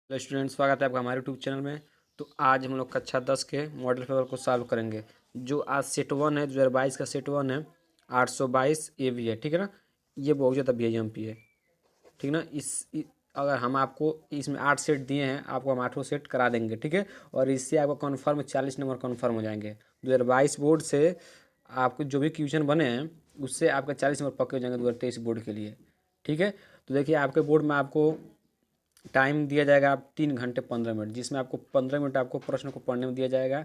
Hello student, स्वागत है आपका हमारे यूट्यूब चैनल में। तो आज हम लोग कक्षा 10 के मॉडल पेपर को सॉल्व करेंगे। जो आज सेट वन है, 2022 का सेट वन है, 822 ए भी है, ठीक है ना। ये बहुत ज़्यादा BHMP है, ठीक है ना। अगर हम आपको इसमें 8 सेट दिए हैं, आपको हम 8 सेट करा देंगे, ठीक है। और इससे आपको कन्फर्म 40 नंबर कन्फर्म हो जाएंगे। 2022 बोर्ड से आपको जो भी क्वेश्चन बने हैं उससे आपके 40 नंबर पक्के हो जाएंगे 2023 बोर्ड के लिए, ठीक है। तो देखिए, आपके बोर्ड में आपको टाइम दिया जाएगा आप 3 घंटे 15 मिनट, जिसमें आपको 15 मिनट आपको प्रश्न को पढ़ने में दिया जाएगा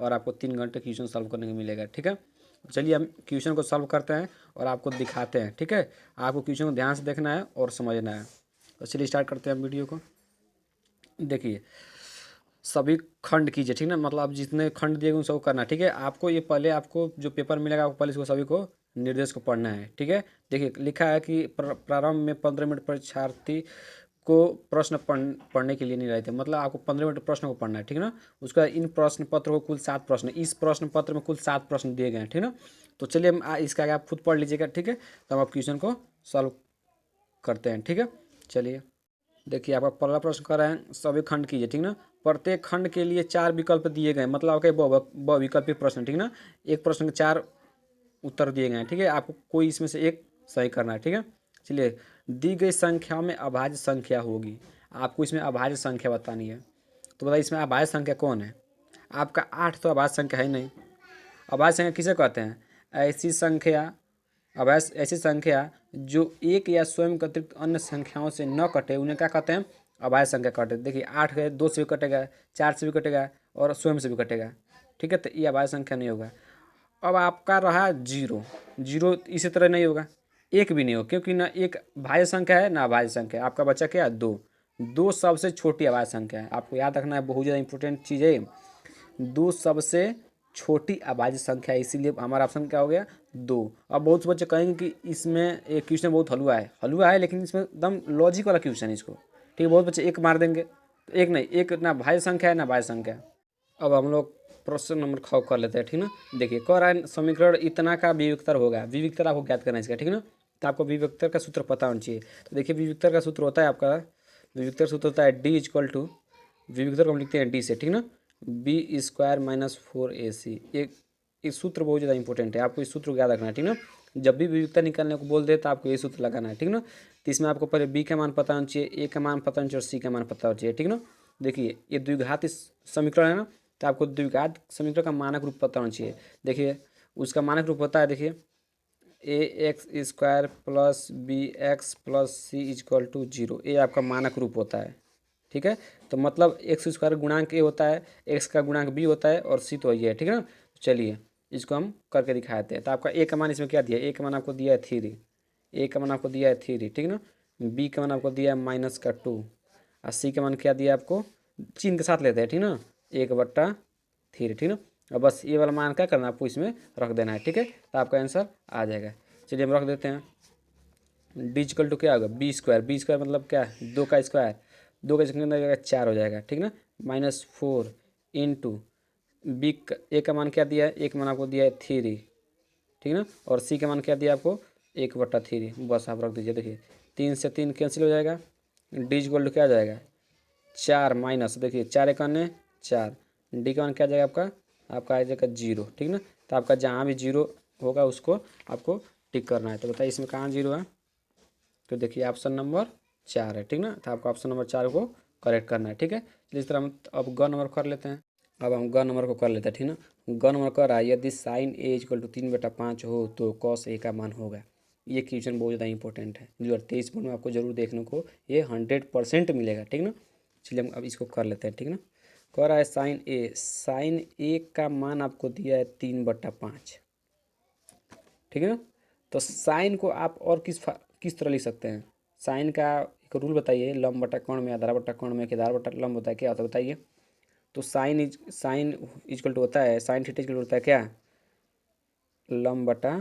और आपको 3 घंटे क्वेश्चन सॉल्व करने को मिलेगा, ठीक है। चलिए हम क्वेश्चन को सॉल्व करते हैं और आपको दिखाते हैं, ठीक है। आपको क्वेश्चन को ध्यान से देखना है और समझना है। तो चलिए स्टार्ट करते हैं हम वीडियो को। देखिए, सभी खंड कीजिए, ठीक है ना। मतलब आप जितने खंड दिए उन सबको करना है, ठीक है। आपको ये पहले आपको जो पेपर मिलेगा आपको पहले इसको सभी को निर्देश को पढ़ना है, ठीक है। देखिए लिखा है कि प्रारंभ में 15 मिनट परीक्षार्थी को प्रश्न पढ़ने के लिए नहीं रहते। मतलब आपको 15 मिनट प्रश्न को पढ़ना है, ठीक है ना। उसका इन प्रश्न पत्र को कुल 7 प्रश्न, इस प्रश्न पत्र में कुल 7 प्रश्न दिए गए हैं, ठीक है ना। तो चलिए हम इसका आगे आप खुद पढ़ लीजिएगा, ठीक है। तो हम आप क्वेश्चन को सॉल्व करते हैं, ठीक है। चलिए देखिए, आपका पहला प्रश्न कर रहे हैं सभी खंड कीजिए, ठीक ना। प्रत्येक खंड के लिए 4 विकल्प दिए गए, मतलब आपके बहुविकल्पीय प्रश्न, ठीक ना। एक प्रश्न के 4 उत्तर दिए गए हैं, ठीक है। आपको कोई इसमें से एक सही करना है, ठीक है। चलिए, दी गई संख्या में अभाज्य संख्या होगी। आपको इसमें अभाज्य संख्या बतानी है। तो बताइए इसमें अभाज्य संख्या कौन है। आपका 8 तो अभाज्य संख्या है ही नहीं। अभाज्य संख्या किसे कहते हैं? ऐसी संख्या, अभाज्य ऐसी संख्या जो एक या स्वयं के अतिरिक्त अन्य संख्याओं से न कटे उन्हें क्या कहते हैं? अभाज्य संख्या कहते हैं। देखिए 8 है, 2 से भी कटेगा, 4 से भी कटेगा और स्वयं से भी कटेगा, ठीक है। तो ये अभाज्य संख्या नहीं होगा। अब आपका रहा जीरो, जीरो इसी तरह नहीं होगा, एक भी नहीं होगा, क्योंकि ना एक भाज्य संख्या है ना अभाज्य संख्या है। आपका बचा क्या? दो। दो सबसे छोटी अभाज्य संख्या है, आपको याद रखना है, बहुत ज़्यादा इंपॉर्टेंट चीज़ है। दो सबसे छोटी अभाज्य संख्या है, इसीलिए हमारा ऑप्शन क्या हो गया? दो। अब बहुत से बच्चे कहेंगे कि इसमें एक क्वेश्चन बहुत हलवा है, हलवा है लेकिन इसमें एकदम लॉजिक वाला क्वेश्चन है इसको, ठीक है। बहुत बच्चे एक मार देंगे, तो एक नहीं, एक ना भाज्य संख्या है ना भाज्य संख्या है। अब हम लोग प्रश्न नंबर ख कर लेते हैं, ठीक ना। देखिए, कह रहा है समीकरण इतना का विविक्तर होगा। विविक्तर आपको ज्ञात करना है इसका, ठीक ना। तो आपको विविक्तर का सूत्र पता होना चाहिए। तो देखिए, विविक्तर का सूत्र होता है आपका, विविक्तर सूत्र होता है डी इक्वल टू, विविक्तर को हम लिखते हैं डी से, ठीक ना, B² - 4AC। एक सूत्र बहुत ज़्यादा इंपॉर्टेंट है, आपको इस सूत्र को याद रखना है, ठीक ना। जब भी विविधता निकालने को बोल दे तो आपको ये सूत्र लगाना है, ठीक ना। तो इसमें आपको पहले बी का मान पता होना चाहिए, ए का मान पता होना चाहिए और सी का मान पता होना चाहिए, ठीक ना। देखिए ये द्विघात समीकरण है ना, तो आपको द्विघात समीकरण का मानक रूप पता होना चाहिए। देखिए उसका मानक रूप होता है, देखिए AX² प्लस BX+C = 0। ये आपका मानक रूप होता है, ठीक है। तो मतलब x² गुणांक ए होता है, x का गुणांक b होता है और c तो ये है, ठीक है ना। चलिए इसको हम करके दिखाते हैं। तो आपका a का मान इसमें क्या दिया? a का मान आपको दिया है 3, a का मान आपको दिया है 3, ठीक ना। b का मान आपको दिया है -2 और c का मान क्या दिया आपको? चिन्ह के साथ लेते हैं, ठीक ना, 1/3, ठीक ना। और बस ये वाला मान क्या करना है आपको इसमें रख देना है, ठीक है। तो आपका आंसर आ जाएगा। चलिए हम रख देते हैं। डी इक्वल टू क्या होगा? B² मतलब क्या? 2 का स्क्वायर, 2 का स्क्वायर अंदर जाएगा 4 हो जाएगा, ठीक ना। -4 इंटू ए का मान क्या दिया है? एक मान आपको दिया है 3, ठीक ना। और सी का मान क्या दिया आपको? 1/3। बस आप रख दीजिए। देखिए 3 से 3 कैंसिल हो जाएगा, डी इक्वल टू क्या आ जाएगा? 4 माइनस, देखिए 4 1 4, डी का मान क्या आ जाएगा आपका? आपका आ जाएगा 0, ठीक ना। तो आपका जहाँ भी 0 होगा उसको आपको टिक करना है। तो बताइए इसमें कहाँ 0 है? तो देखिए ऑप्शन नंबर 4 है, ठीक ना। तो आपको ऑप्शन नंबर 4 को करेक्ट करना है, ठीक है। चलिए इस तरह हम अब ग नंबर कर लेते हैं। अब हम ग नंबर को कर लेते हैं, ठीक ना। ग नंबर कर रहा है, यदि साइन ए इक्वल टू 3/5 हो तो कॉस ए का मान होगा। ये क्वेश्चन बहुत ज़्यादा इंपॉर्टेंट है, 2023 में आपको जरूर देखने को ये 100% मिलेगा, ठीक ना। चलिए हम अब इसको कर लेते हैं, ठीक ना। कह रहा है साइन ए का मान आपको दिया है 3/5, ठीक है ना। तो साइन को आप और किस तरह लिख सकते हैं? साइन का एक रूल बताइए, लंब बटा कोण में, आधार बटा कोण में, आधार बटा लंब होता है, क्या होता है बताइए। तो साइन इक्वल टू होता है, साइन थीटा इक्वल होता है क्या? लंब बटा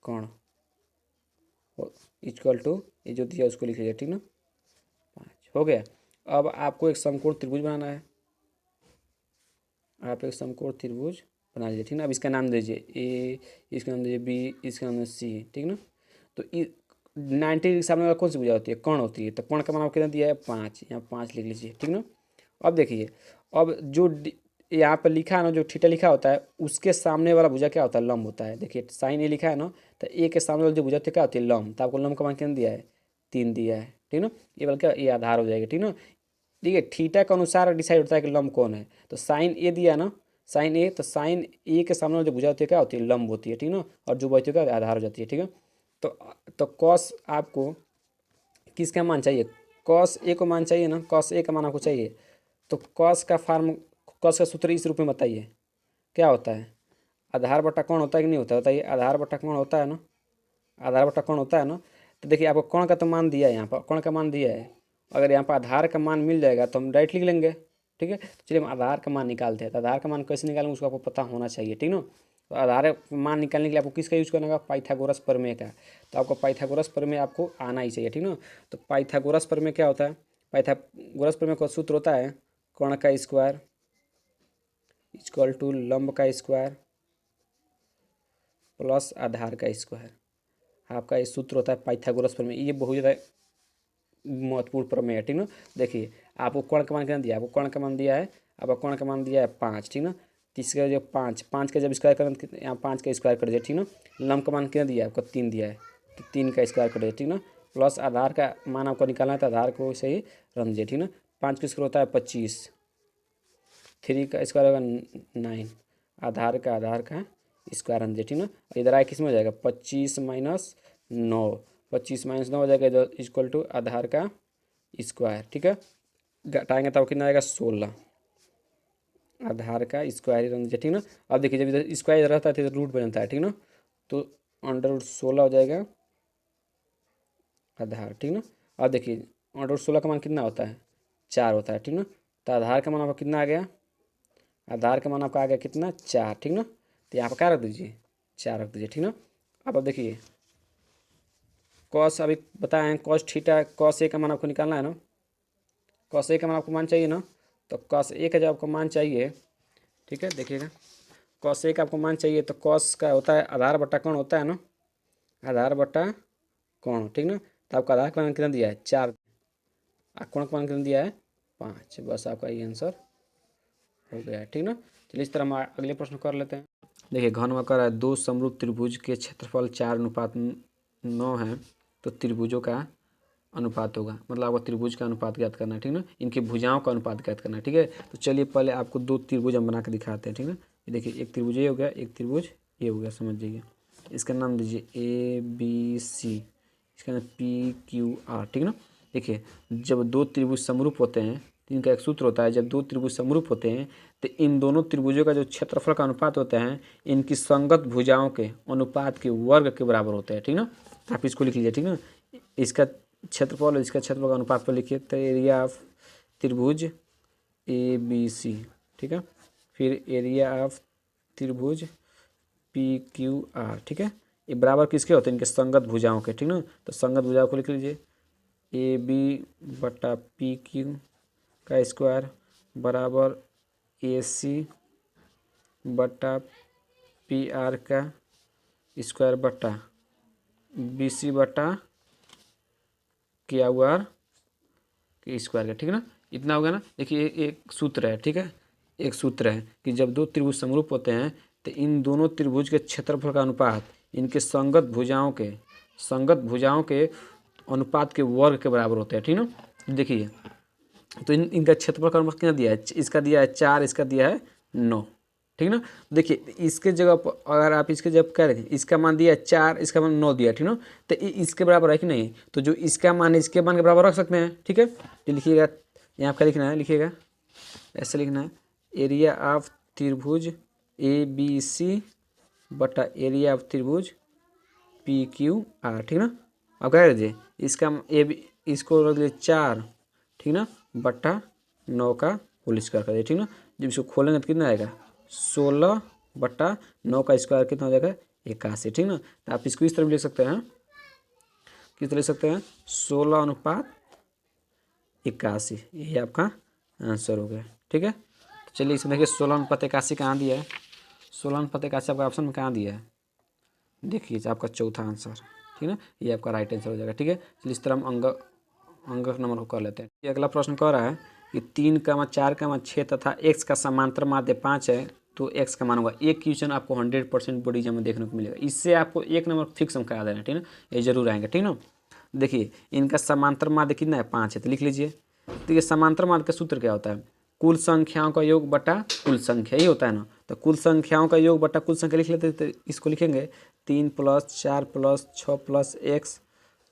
कोण इक्वल टू ये जो दिया उसको लिख लीजिए, ठीक ना। 5 हो गया। अब आपको एक समकोण त्रिभुज बनाना है, आप एक समकोण त्रिभुज बना लीजिए, ठीक ना। अब इसका नाम दीजिए ए, इसका नाम दीजिए बी, इसका नाम दीजिए सी, ठीक ना। तो 90 डिग्री के सामने वाला कौन सी भुजा होती है? कर्ण होती है। तो कर्ण का मान आपको कितना दिया है? 5, यहाँ 5 लिख लीजिए, ठीक ना। अब देखिए, अब जो यहाँ पर लिखा है ना, जो थीटा लिखा होता है उसके सामने वाला भुजा क्या होता है? लंब होता है। देखिए साइन ए लिखा है ना, तो ए के सामने वाली जो भुजा होती है क्या होती है? लंब। तो आपको लंब का मान कितना दिया है? 3 दिया है, ठीक ना। ये बल्कि ये आधार हो जाएगा, ठीक ना। ठीक है, थीटा के अनुसार डिसाइड होता है कि लंब कौन है। तो साइन ए दिया ना, साइन ए, तो साइन ए के सामने वाली जो भुजा होती है क्या होती है? लंब होती है, ठीक ना। और जो बचती है क्या? आधार हो जाती है, ठीक है। तो कॉस आपको किसका मान चाहिए? कॉस ए को मान चाहिए ना, कॉस ए का मान आपको चाहिए। तो कॉस का सूत्र इस रूप में बताइए क्या होता है? आधार बटा कौन होता है कि नहीं होता? बताइए, आधार बटा कौन होता है ना, आधार बटा कौन होता है ना। तो देखिए आपको कौन का तो मान दिया है, यहाँ पर कौन का मान दिया है। अगर यहाँ पर आधार का मान मिल जाएगा तो हम डायरेक्ट लिख लेंगे, ठीक है। तो चलिए हम आधार का मान निकालते हैं। तो आधार का मान कैसे निकालेंगे उसको आपको पता होना चाहिए, ठीक ना। तो आधार का मान निकालने के लिए आपको किसका यूज़ करना होगा? पाइथागोरस प्रमेय का। तो आपको पाइथागोरस प्रमेय आपको आना ही चाहिए, ठीक ना। तो पाइथागोरस प्रमेय क्या होता है? पाइथागोरस प्रमेय का सूत्र होता है कर्ण का स्क्वायर इक्वल टू लंब का स्क्वायर प्लस आधार का स्क्वायर। आपका ये सूत्र होता है पाइथागोरस प्रमेय। ये बहुत ज़्यादा महत्वपूर्ण प्रमेय है, ठीक ना। देखिए आपको कर्ण का मान कितना दिया है? आपको कर्ण का मान दिया है, आपको कर्ण का मान दिया है 5, ठीक ना। तीसरा जो 5, 5 का जब स्क्वायर करें तो यहाँ 5 का स्क्वायर कर दिया, ठीक ना। लंब का मान कितना दिया है? आपको 3 दिया है, तो 3 का स्क्वायर कर दिया, ठीक ना। प्लस आधार का मान आपको निकालना है, तो आधार को सही रख दीजिए, ठीक ना। 5 का स्क्वायर होता है 25, 3 का स्क्वायर होगा 9, आधार का स्क्वायर रख दीजिए, ठीक ना। इधर आए किस में हो जाएगा? 25 माइनस 9, 25 माइनस 9 हो जाएगा इधर इक्वल टू आधार का स्क्वायर, ठीक है। घटाएंगे तब कितना आएगा? 16, आधार का स्क्वायर ही रख दीजिए, ठीक ना। अब देखिए जब इधर स्क्वायर रहता है तो इधर रूट बन जाता है, ठीक ना। तो अंडर रूट 16 हो जाएगा आधार, ठीक ना। अब देखिए अंडर रूट 16 का मान कितना होता है? 4 होता है, ठीक ना। तो आधार का मान आपका कितना आ गया? आधार का मान आपका आ गया कितना? 4, ठीक ना। तो यहाँ पर क्या रख दीजिए? 4 रख दीजिए, ठीक ना। अब देखिए कॉस अभी बताएं, कॉस थीटा, कॉस ए का मान आपको निकालना है ना। कॉस ए का मान आपको मान चाहिए ना। तो कॉस ए का जब आपको मान चाहिए, ठीक है, देखिएगा कॉस ए का आपको मान चाहिए तो कॉस का होता है आधार बटा कौन होता है ना, आधार बटा कौन, ठीक ना। तो आपका आधार का मान कितना दिया है? 4, कोण का मान कितना दिया है? 5। बस आपका ये आंसर हो गया है, ठीक ना। चलिए इस तरह हम अगले प्रश्न कर लेते हैं। देखिए घनवक्र है, दो समरूप त्रिभुज के क्षेत्रफल 4:9 है, तो त्रिभुजों का अनुपात होगा, मतलब आपको त्रिभुज का अनुपात ज्ञात करना है, ठीक ना। इनकी भुजाओं का अनुपात ज्ञात करना है, ठीक है। तो चलिए पहले आपको 2 त्रिभुज हम बना के दिखाते हैं, ठीक ना। ये देखिए एक त्रिभुज ये हो गया, एक त्रिभुज ये हो गया, समझ जाइए। इसका नाम दीजिए ABC, इसका नाम PQR, ठीक ना। देखिए जब 2 त्रिभुज समरूप होते हैं तो इनका एक सूत्र होता है, जब 2 त्रिभुज समरूप होते हैं तो इन दोनों त्रिभुजों का जो क्षेत्रफल का अनुपात होता है इनकी संगत भुजाओं के अनुपात के वर्ग के बराबर होते हैं, ठीक ना। आप इसको लिख लीजिए, ठीक ना। इसका क्षेत्रफल और इसका क्षेत्रफल का अनुपात पर लिखिए, तो एरिया ऑफ त्रिभुज ABC, ठीक है। फिर एरिया ऑफ त्रिभुज PQR, ठीक है। ये बराबर किसके होते हैं? इनके संगत भुजाओं के, ठीक ना। तो संगत भुजाओं को लिख लीजिए, AB बटा PQ का स्क्वायर बराबर AC बटा PR का स्क्वायर बटा BC बटा QR के स्क्वायर का, ठीक है ना। इतना हो गया ना। देखिए एक सूत्र है, ठीक है, एक सूत्र है कि जब 2 त्रिभुज समरूप होते हैं तो इन दोनों त्रिभुज के क्षेत्रफल का अनुपात इनके संगत भुजाओं के अनुपात के वर्ग के बराबर होते हैं, ठीक ना। देखिए तो इनका क्षेत्रफल का अनुपात कितना दिया है? इसका दिया है 4, इसका दिया है 9, ठीक ना। देखिए इसके जगह पर अगर आप इसके जगह कह रहे हैं इसका मान दिया है 4, इसका मान 9 दिया, ठीक ना। तो इसके बराबर है कि नहीं? तो जो इसका मान है इसके मान के बराबर रख सकते हैं, ठीक है। तो लिखिएगा यहाँ क्या लिखना है, लिखिएगा ऐसे लिखना है, एरिया ऑफ त्रिभुज ABC बटा एरिया ऑफ त्रिभुज PQR, ठीक ना। अब क्या दीजिए इसका इसको रख दीजिए 4, ठीक ना, बटा 9 का होल स्क्वायर कर दिए, ठीक ना। जब इसको खोलेंगे तो कितना आएगा? 16 बटा 9 का स्क्वायर कितना हो जाएगा? 81, ठीक ना। तो आप इसको इस तरह भी लिख सकते हैं, किस तरह लिख सकते हैं? 16:81, यही आपका आंसर हो गया, ठीक है। तो चलिए इसमें देखिए 16:81 कहाँ दिया है? 16:81 आपका ऑप्शन में कहाँ दिया है? देखिए आपका चौथा आंसर, ठीक है, ये आपका राइट आंसर हो जाएगा। ठीक है, चलिए इस तरह हम अंक नंबर को कर लेते हैं। ये अगला प्रश्न कह रहा है कि 3, 4, 6 तथा x का समांतर माध्य 5 है तो x का मान होगा। एक क्वेश्चन आपको 100% बोर्ड एग्जाम में देखने को मिलेगा। इससे आपको एक नंबर फिक्स हम करा देना, ठीक है ना, ये जरूर आएंगे। ठीक ना, देखिए इनका समांतर माध्य कितना है, 5 है, तो लिख लीजिए। तो ये समांतर माध्य का सूत्र क्या होता है, कुल संख्याओं का योग बटा कुल संख्या, ही होता है ना। तो कुल संख्याओं का योग बटा कुल संख्या लिख लेते हैं, तो इसको लिखेंगे 3 + 4 + 6 + x।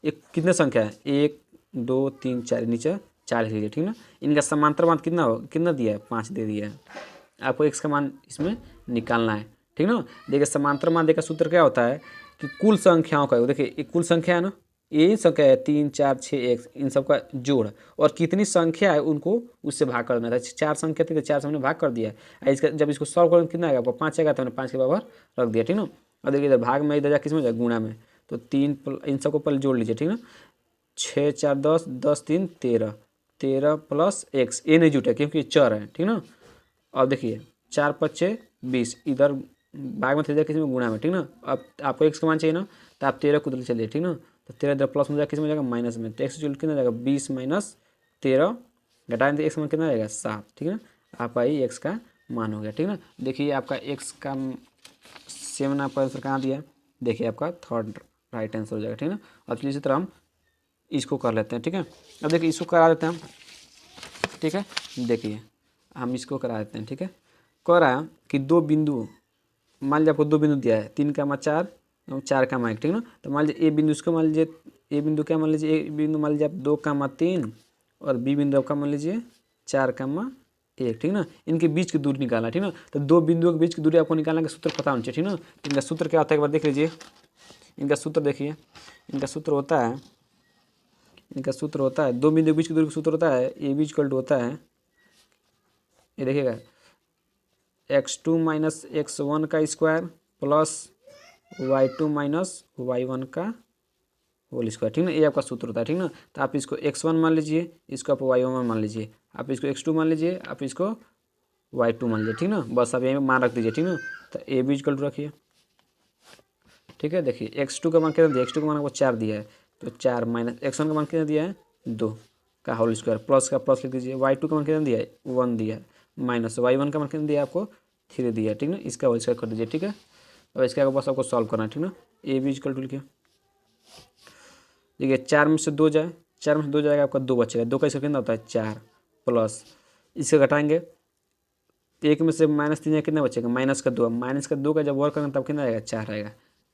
एक कितने संख्या है, 1 2 3 4, नीचे 4 लिख लीजिए। ठीक ना, इनका समांतर मान कितना दिया है, 5 दे दिया है। आपको x का मान इसमें निकालना है। ठीक ना, देखिए समांतर माध्य का सूत्र क्या होता है कि कुल संख्याओं का योग, देखिए एक कुल संख्या है ना, ये संख्या है 3 4 6 1, इन सब का जोड़, और कितनी संख्या है उनको उससे भाग कर देना था। 4 संख्या थी तो 4 से हमने भाग कर दिया है। इसका जब इसको सॉल्व करेंगे कितना आएगा, आपको 5 आएगा, तो हमने 5 के बराबर रख दिया। ठीक ना, और देखिए इधर भाग में, इधर जा किस में जाए, गुणा में। तो 3 इन सबको पहले जोड़ लीजिए। ठीक ना, 6 4 10, 10 3 13, 13 + x, ये नहीं जुटा क्योंकि ये चर है। ठीक ना, अब देखिए 4 × 5 = 20, इधर भाग में थे किसी में, गुणा में। ठीक ना, अब आपको x का मान चाहिए ना, तो आप 13 को उधर चलिए। ठीक ना, तो 13 इधर प्लस में जाएगा, किस में जाएगा, माइनस में। तो x कितना जाएगा, 20 - 13, घटाएं तो x मान कितना रहेगा, 7। ठीक है ना, आपका ये x का मान हो गया। ठीक है ना, देखिए आपका x का 7 आपका आंसर कहाँ दिया है, देखिए आपका थर्ड राइट आंसर हो जाएगा। ठीक है ना, अब चलिए इसी तरह हम इसको कर लेते हैं। ठीक है, अब देखिए इसको करा देते हैं हम। ठीक है, देखिए हम इसको करा देते हैं। ठीक है, कह रहा है कि दो बिंदु, मान लीजिए आपको 2 बिंदु दिया है, 3, 4 और 4, 1। ठीक है ना, तो मान लीजिए ए बिंदु, इसको मान लीजिए ए बिंदु क्या मान लीजिए, ए बिंदु मान लीजिए आप 2, 3, और बी बिंदु आपका मान लीजिए 4, 1। ठीक ना, इनके बीच की दूरी निकालना। ठीक ना, तो दो बिंदुओं के बीच की दूरी आपको निकालने का सूत्र पता होना चाहिए। ठीक ना, तो इनका सूत्र क्या होता है, एक बार देख लीजिए। इनका सूत्र देखिए, इनका सूत्र होता है, दो बिंदु के बीच की दूरी का सूत्र होता है, ए बी = होता है, ये देखिएगा, x2 - x1 का स्क्वायर प्लस y2 - y1 का होल स्क्वायर। ठीक ना, ये आपका सूत्र होता है। ठीक ना, तो आप इसको x1 मान लीजिए, इसको आप y1 मान लीजिए, आप इसको x2 मान लीजिए, आप इसको y2 मान लीजिए। ठीक ना, बस आप यहीं मान रख दीजिए। ठीक ना, तो ए बी = रखिए। ठीक है, देखिए x2 का मान कितना दिया, x2 का मान आपको 4 दिया है, तो 4 - x1 का मान कितना दिया है, 2 का होल स्क्वायर, प्लस का प्लस लिख दीजिए। y2 का मान कितना दिया है, 1 दिया है, माइनस y1 का मान कितना दिया है, आपको 3 दिया है। ठीक ना, इसका होल स्क्वायर कर दीजिए। ठीक है, और इसके आगे बस आपको सॉल्व करना है। ठीक ना, ए बी = लिखिए। देखिए 4 में से 2 जाए, 4 में से 2 जाएगा, आपका 2 बचेगा। 2 का स्क्वायर कितना होता है, 4, प्लस इससे घटाएंगे, 1 में से -3 जाए, कितना बचेगा, -2। -2 का जब वर्क करेंगे तब कितना आएगा, 4 आएगा।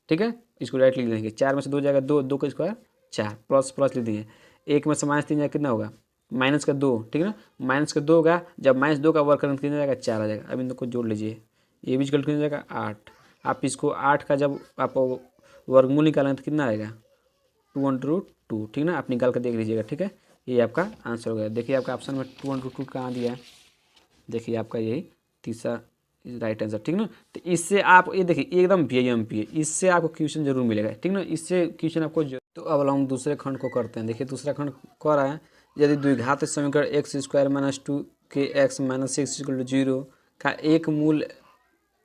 ठीक है, इसको डायरेक्ट लिख देंगे, 4 में से 2 जाएगा, 2, 2 का स्क्वायर 4, प्लस प्लस लिख देंगे। 1 में से -3 जाएगा, कितना होगा, -2। ठीक है ना, -2 होगा, जब -2 का वर्क करेंगे कितना जाएगा, 4 आ जाएगा। अब इनको जोड़ लीजिए, ये भी कितना जाएगा, 8। आप इसको 8 का जब आप वर्गमूल निकालेंगे तो कितना आएगा, 2/2। ठीक ना, आप निकाल कर देख लीजिएगा। ठीक है, ये आपका आंसर हो गया। देखिए आपका ऑप्शन में 2/2 कहाँ दिया है, देखिए आपका यही तीसरा राइट आंसर। ठीक ना, तो इससे आप ये देखिए एकदम VIMP है, इससे आपको क्वेश्चन जरूर मिलेगा। ठीक ना, इससे क्वेश्चन आपको तो अब हम दूसरे खंड को करते हैं। देखिए दूसरा खंड कह रहा है, यदि द्विघात समीकरण x² - 2kx - 6 = 0 का एक मूल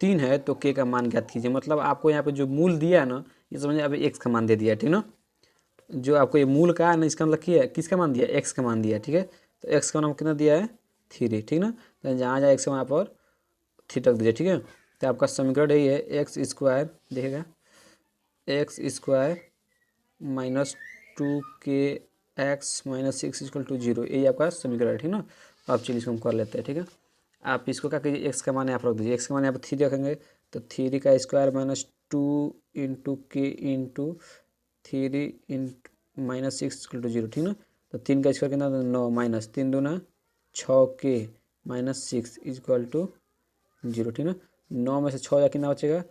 3 है तो k का मान ज्ञात कीजिए। मतलब आपको यहाँ पे जो मूल दिया है ना, ये समझिए अभी x का मान दे दिया है। ठीक ना, जो आपको ये मूल का है ना, इसका मतलब क्या है, किसका मान दिया, x का मान दिया है। ठीक है, तो x का मान कितना दिया है, 3। ठीक ना, तो जहाँ जहाँ x का वहाँ पर 3 रख दीजिए। ठीक है, तो आपका समीकरण यही है, x², देखिएगा x² - 2kx - 6 = 0, यही आपका समीकरण है। ठीक ना, अब चलिए इसको हम कर लेते हैं। ठीक है, आप इसको क्या कीजिए, x का मान यहाँ पर रख दीजिए, x का मान यहाँ पर 3 रखेंगे, तो 3 का स्क्वायर -2 × k × 3 × -6 = 0। ठीक ना, तो 3 का स्क्वायर कितना, 9, माइनस 3 दूना 6k - 6 = 0। ठीक ना, 9 में से 6 या कितना बचेगा,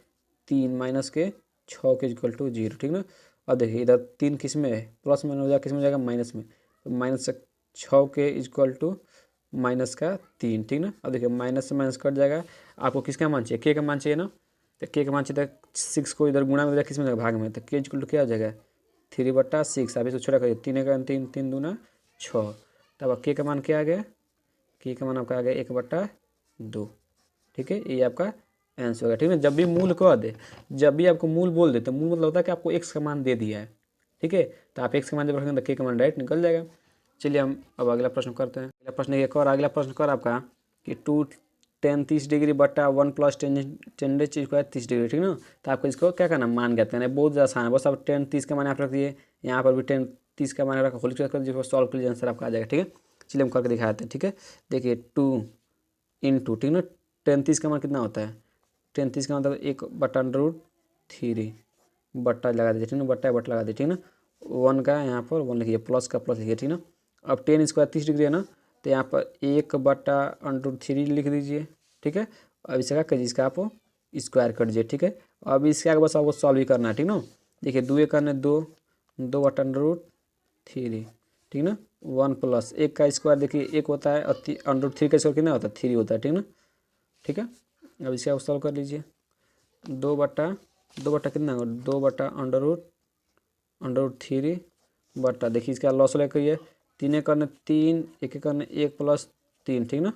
3 माइनस के 6 के = 0। ठीक ना, अब देखिए इधर 3 किस में है, प्लस में हो जाएगा, किस में हो जाएगा, माइनस में। तो माइनस से 6 के = -3। ठीक ना, अब देखिए माइनस से माइनस कट जाएगा, आपको किसका मान चाहिए, के का मान चाहिए ना, तो के का मान चाहिए, तो 6 को इधर गुणा में किस में भाग में, तो के = क्या हो जाएगा, 3/6। आप इसको छोटा करिए, 3 का 3, 3 दूना 6, तब के का मान क्या आ गया, के का मान आपका आ गया 1/2। ठीक है, ये आपका आंसर होगा। ठीक है, जब भी मूल कह दे, जब भी आपको मूल बोल दे, तो मूल मतलब होता है कि आपको x का मान दे दिया है। ठीक है। तो आप x का मान जब रखेंगे तो k का मान डायरेक्ट निकल जाएगा। चलिए हम अब अगला प्रश्न करते हैं। अगला प्रश्न एक और अगला प्रश्न कर आपका कि 2 tan 30 डिग्री बटा 1 + tan स्क्वायर 30 डिग्री, ठीक ना। तो आपको इसको क्या करना, मान ज्ञात करना है। बहुत ज़्यादा आसान है, बस आप tan 30 का मान आप रख दिए, यहाँ पर भी tan 30 का मान रखा, होल स्क्वायर कर दीजिए, सॉल्व कर लीजिए, आंसर आपका आ जाएगा। ठीक है, चलिए हम करके दिखाते हैं। ठीक है, देखिए 2 × ठीक ना, tan 30 का मान कितना होता है, tan 30 का मतलब 1/√3 बट्टा लगा दीजिए, ठीक ना, बट्टा लगा दीजिए, ठीक ना। 1 का यहाँ पर 1 लिखिए, प्लस का प्लस लिखिए, ठीक ना। अब tan स्क्वायर 30 डिग्री है ना, तो यहाँ पर 1/√3 लिख दीजिए। ठीक है, अब इसका क्या कीजिए, इसका आप स्क्वायर कर दीजिए। ठीक है, अब इसके आगे बस आपको सॉल्व ही करना है। ठीक ना, देखिए 2 1 करने 2, 2/√3, ठीक ना। 1 + 1 का स्क्वायर देखिए 1 होता है, और √3 का स्क्वायर कितना होता है, 3 होता है, ठीक ना। ठीक है, अब इसका सॉल्व कर लीजिए। 2 बटा कितना होगा, 2/√3 बटा, देखिए इसका लॉस लेकर ये 3 करने 3, 1 करने 1 + 3, ठीक ना।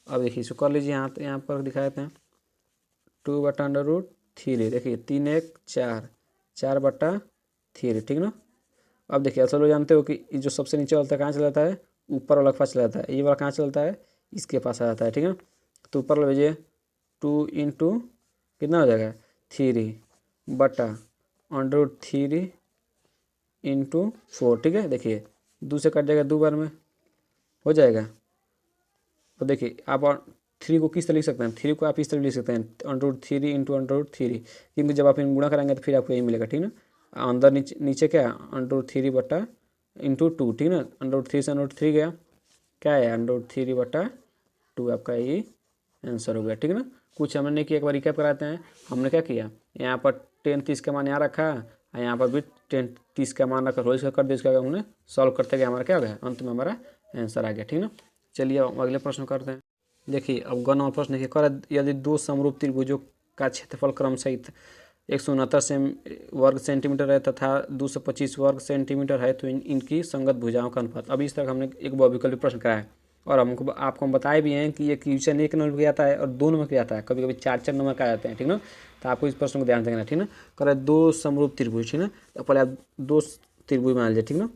अब देखिए इसको कर लीजिए, यहाँ पर दिखा देते हैं। 2/√3, देखिए 3 1 4, 4/3, ठीक ना। अब देखिए असल लोग जानते हो कि जो सबसे नीचे वाला कहाँ चला जाता है, ऊपर वाला के पास चला जाता है, ये वाला कहाँ चलता है, इसके पास आ जाता है। ठीक है, तो ऊपर वाला भेजिए 2 × कितना हो जाएगा 3 बटा √3 × 4, ठीक है। देखिए 2 से कट जाएगा, 2 बार में हो जाएगा। तो देखिए आप 3 को किस तरह लिख सकते हैं, 3 को आप इस तरह लिख सकते हैं, √3 × √3, क्योंकि जब आप इन गुणा कराएंगे तो फिर आपको यही मिलेगा। ठीक ना, अंदर नीचे क्या √3 बटा × 2, ठीक ना। √3 से √3 गया, क्या है √3/2, आपका ये आंसर हो गया। ठीक ना, कुछ हमने नहीं किया, एक बार रिकैप कराते हैं। हमने क्या किया, यहाँ पर tan 30 का मान यहाँ रखा, और यहाँ पर भी tan 30 का मान रखा, रोज कर दिया, इसका हमने सॉल्व करते गए, हमारा क्या हो गया, अंत में हमारा आंसर आ गया। ठीक ना, चलिए अब अगले प्रश्न करते हैं। देखिए अब ग नंबर प्रश्न देखिए, कर यदि 2 समरूप त्रिभुजों का क्षेत्रफल क्रमशः 169 वर्ग सेंटीमीटर है तथा 225 वर्ग सेंटीमीटर है, तो इनकी संगत भुजाओं का अनुपात। अभी इस तरह हमने एक बहुविकल्पी प्रश्न कराया है, और आपको हम बताए भी हैं कि ये क्वेश्चन 1 नंबर का आता है और 2 नंबर का आता है, कभी कभी 4 नंबर का आ जाते हैं। ठीक ना, तो आपको इस प्रश्न को ध्यान देना। ठीक ना, कर 2 समरूप त्रिभुज, ठीक ना, तो पहले आप 2 त्रिभुज मान लीजिए। ठीक ना,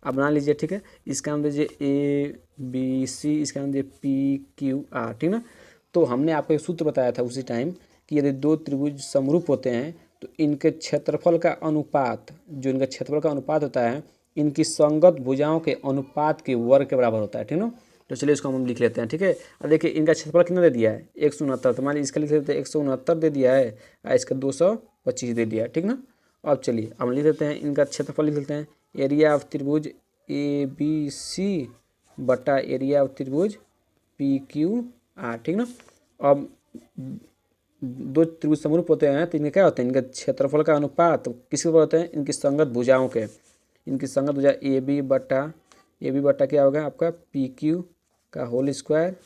आप बना लीजिए। ठीक है, इसका नाम दीजिए ABC, इसका नाम दीजिए PQR, ठीक ना। तो हमने आपको एक सूत्र बताया था उसी टाइम कि यदि 2 त्रिभुज समरूप होते हैं तो इनके क्षेत्रफल का अनुपात, जो इनका क्षेत्रफल का अनुपात होता है, इनकी संगत भुजाओं के अनुपात के वर्ग के बराबर होता है। ठीक ना, तो चलिए इसको हम लिख लेते हैं। ठीक है, अब देखिए इनका क्षेत्रफल कितना दे दिया है 169, तो मान लीजिए इसका लिख लेते हैं 169 दे दिया है, और इसका 225 दे दिया है। ठीक ना, अब चलिए हम लिख देते हैं, इनका क्षेत्रफल लिख लेते हैं, एरिया ऑफ त्रिभुज ABC बटा एरिया ऑफ त्रिभुज PQR, ठीक ना। अब 2 त्रिभुज समरूप होते हैं तो इनके क्या होते हैं, इनके क्षेत्रफल का अनुपात किसके बराबर होते हैं, इनकी संगत भुजाओं के। इनकी संगत भुजा AB बटा क्या होगा आपका PQ का होल स्क्वायर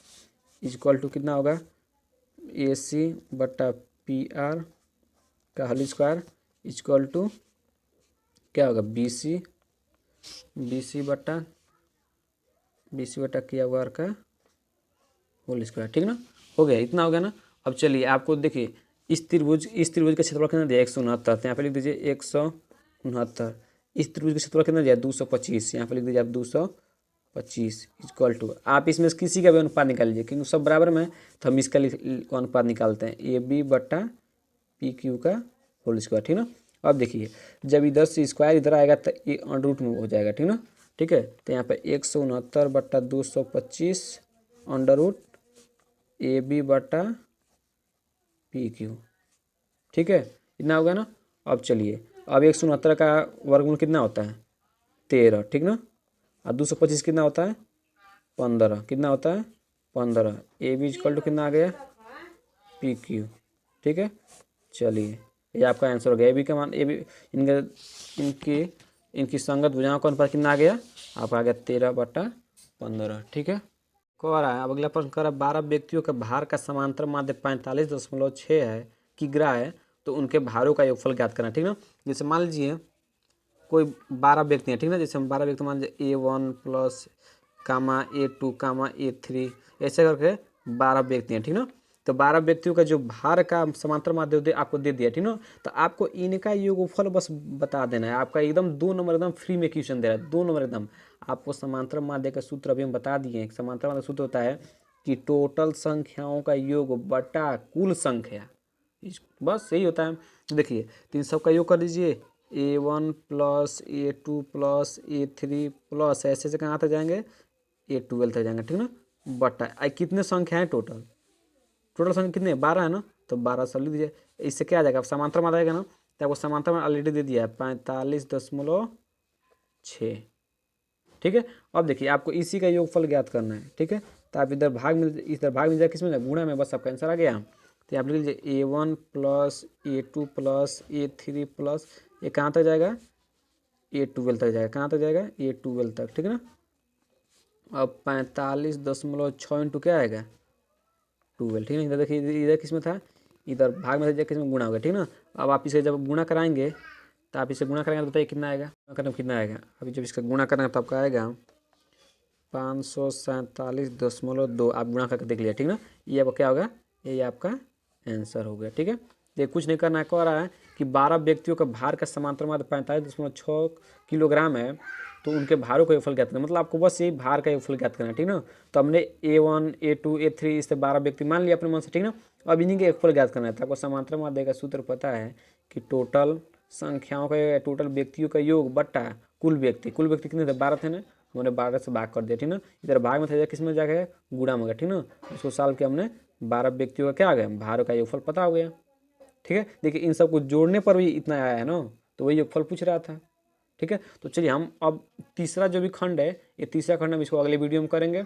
इक्वल टू कितना होगा AC बटा PR का होल स्क्वायर इक्वल टू क्या होगा BC बटा QR का होल स्क्वायर। ठीक ना, हो गया, इतना हो गया ना। अब चलिए आपको देखिए इस त्रिभुज का क्षेत्रफल कितना दिया 169, तो यहाँ पे लिख दीजिए 169। इस त्रिभुज का क्षेत्रफल कितना दिया 225, यहाँ पे लिख दीजिए आप 225 इक्वल टू, आप इसमें से किसी का भी अनुपात निकाल लीजिए, क्योंकि सब बराबर में, तो हम इसका अनुपात निकालते हैं AB बटा PQ का होल स्क्वायर। ठीक ना, अब देखिए जब इधर से स्क्वायर इधर आएगा तो ये √ में हो जाएगा। ठीक ना, ठीक है, तो यहाँ पे 169 बटा 225 √ AB बटा PQ, ठीक है, इतना होगा ना। अब चलिए अब 169 का वर्गमूल कितना होता है 13, ठीक ना, और 225 कितना होता है 15, कितना होता है 15, AB इक्वल टू कितना आ गया PQ। ठीक है, चलिए ये आपका आंसर हो गया। AB का मान AB इनकी संगत भुजाओं का अनुपात कितना आ गया, आपका आ गया 13/15। ठीक है, को आ रहा है अब अगला प्रश्न कर रहा है 12 व्यक्तियों के भार का समांतर माध्य 45.6 है किग्रा है, तो उनके भारों का योगफल ज्ञात करना। ठीक ना, जैसे मान लीजिए कोई 12 व्यक्ति हैं, ठीक ना, जैसे हम 12 व्यक्ति मान लीजिए A1 + A2 A3 ऐसे करके 12 व्यक्ति हैं। ठीक ना, तो 12 व्यक्तियों का जो भार का समांतर माध्य दे आपको दे दिया, ठीक ना। तो आपको इनका योगफल बस बता देना है, आपका एकदम 2 नंबर एकदम फ्री में क्वेश्चन दे रहा है, 2 नंबर एकदम। आपको समांतर माध्य का सूत्र अभी हम बता दिए हैं। समांतर माध्य का सूत्र होता है कि टोटल संख्याओं का योग बटा कुल संख्या, बस यही होता है। तो देखिए, तो इन सब का योग कर दीजिए, A1 plus A2 plus A3 plus ऐसे से कहाँ तक जाएंगे, A12 तक जाएंगे, ठीक ना। बटा कितने संख्या हैं टोटल, टोटल संख्या कितने 12 है ना, तो 12 सब लिख दीजिए। इससे क्या आ जाएगा, समांतर में आ जाएगा ना, तो आपको समांतर में ऑलरेडी दे दिया है 45.6, ठीक है। अब देखिए आपको इसी का योगफल ज्ञात करना है, ठीक है। तो आप इधर भाग मिल जाए, किस में गुणा में, बस आपका आंसर आ गया। तो आप लिख लीजिए A1 plus A2 plus A3 plus ये कहाँ तक जाएगा, A12 तक जाएगा, कहाँ तक जाएगा, A12 तक, ठीक है ना। अब 45.6 इंटू क्या आएगा 12, ठीक है। इधर देखिए, इधर किस में था, इधर भाग में था, किस में गुणा होगा, ठीक ना। अब आप इसे जब गुणा कराएंगे, तो आप इसे गुणा करेंगे तो बताइए कितना आएगा, कितना आएगा। अभी जब इसका गुणा करेंगे तो आपका आएगा 547.2, आप गुणा करके देख लिया, ठीक ना। ये आपका क्या होगा, ये आपका आंसर हो गया, ठीक है। ये कुछ नहीं करना है, कह रहा है कि 12 व्यक्तियों का भार का समांतर माध्य 45.6 किलोग्राम है, तो उनके भारों का योगफल ज्ञात करना, मतलब आपको बस यही भार का योगफल ज्ञात करना है, ठीक ना। तो हमने A1 A2 A3 इससे 12 व्यक्ति मान लिया अपने मन से, ठीक ना। अब इन्हीं के योगफल ज्ञात करना है। तो आपको समांतर माध्य का सूत्र पता है कि टोटल संख्याओं का, टोटल व्यक्तियों का योग बट्टा कुल व्यक्ति कितने थे, 12 थे ना, हमने 12 से भाग कर दिया, ठीक ना। इधर भाग में था, किस में जाकर गुणा में गया, ठीक ना। उसको सॉल्व किया हमने, 12 व्यक्तियों का क्या आ गया, भार का योगफल पता हो गया, ठीक है। देखिए इन सबको जोड़ने पर भी इतना आया है ना, तो वही योगफल पूछ रहा था, ठीक है। तो चलिए हम अब तीसरा जो भी खंड है, ये तीसरा खंड हम इसको अगले वीडियो में करेंगे।